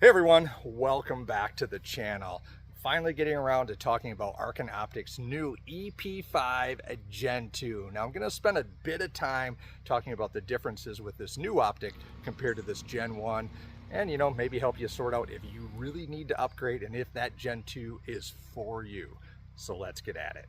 Hey everyone, welcome back to the channel. Finally getting around to talking about Arken Optic's new EP5 Gen II. Now I'm going to spend a bit of time talking about the differences with this new optic compared to this Gen 1 and maybe help you sort out if you really need to upgrade and if that Gen 2 is for you. So let's get at it.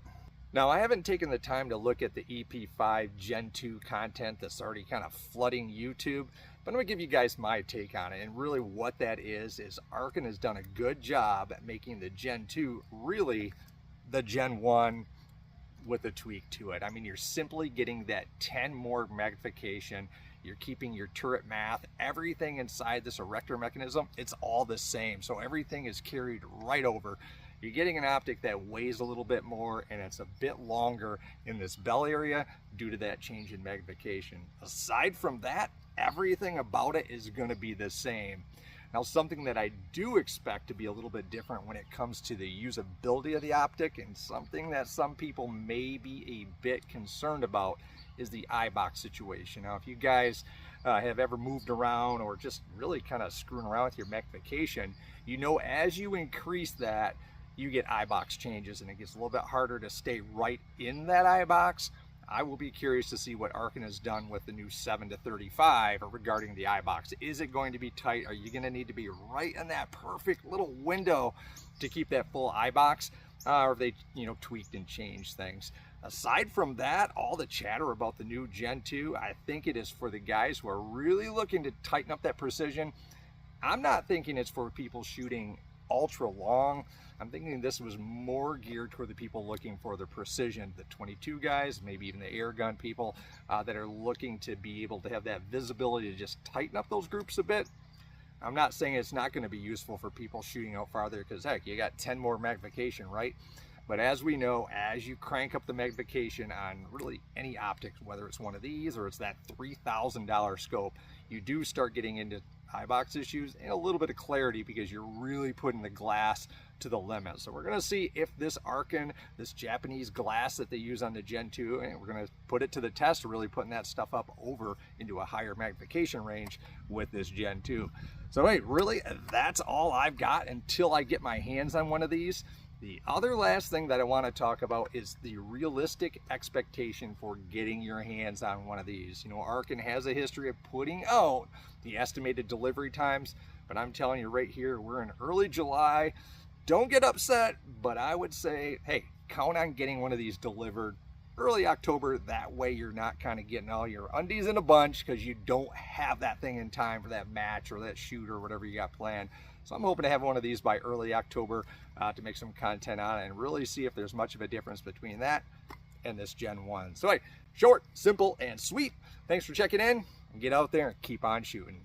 Now, I haven't taken the time to look at the EP5 Gen 2 content that's already kind of flooding YouTube, but I'm going to give you guys my take on it. And really what that is Arken has done a good job at making the Gen 2 really the Gen 1 with a tweak to it. I mean, you're simply getting that 10 more magnification. You're keeping your turret math, everything inside this erector mechanism, it's all the same. So everything is carried right over. You're getting an optic that weighs a little bit more and it's a bit longer in this bell area due to that change in magnification. Aside from that, everything about it is going to be the same. Now, something that I do expect to be a little bit different when it comes to the usability of the optic, and something that some people may be a bit concerned about, is the eye box situation. Now, if you guys have ever moved around or just really kind of screwing around with your magnification, as you increase that, you get eye box changes and it gets a little bit harder to stay right in that eye box. I will be curious to see what Arken has done with the new 7-35 regarding the eye box. Is it going to be tight? Are you going to need to be right in that perfect little window to keep that full eye box? Or have they, tweaked and changed things? Aside from that, all the chatter about the new Gen 2, I think it is for the guys who are really looking to tighten up that precision. I'm not thinking it's for people shooting ultra long. I'm thinking this was more geared toward the people looking for the precision, the 22 guys, maybe even the air gun people that are looking to be able to have that visibility to just tighten up those groups a bit. I'm not saying it's not going to be useful for people shooting out farther, because heck, you got 10 more magnification, right? But as we know, as you crank up the magnification on really any optic, whether it's one of these or it's that $3,000 scope, you do start getting into eye box issues and a little bit of clarity, because you're really putting the glass to the limit. So we're going to see if this Arken, this Japanese glass that they use on the Gen 2, and we're going to put it to the test, really putting that stuff up over into a higher magnification range with this Gen 2. So hey, really, that's all I've got until I get my hands on one of these. The other last thing that I want to talk about is the realistic expectation for getting your hands on one of these. Arken has a history of putting out the estimated delivery times, but I'm telling you right here, we're in early July. Don't get upset, but I would say, hey, count on getting one of these delivered early October. That way you're not kind of getting all your undies in a bunch because you don't have that thing in time for that match or that shoot or whatever you got planned. So I'm hoping to have one of these by early October to make some content on it and really see if there's much of a difference between that and this Gen 1. So hey, short, simple, and sweet. Thanks for checking in, and get out there and keep on shooting.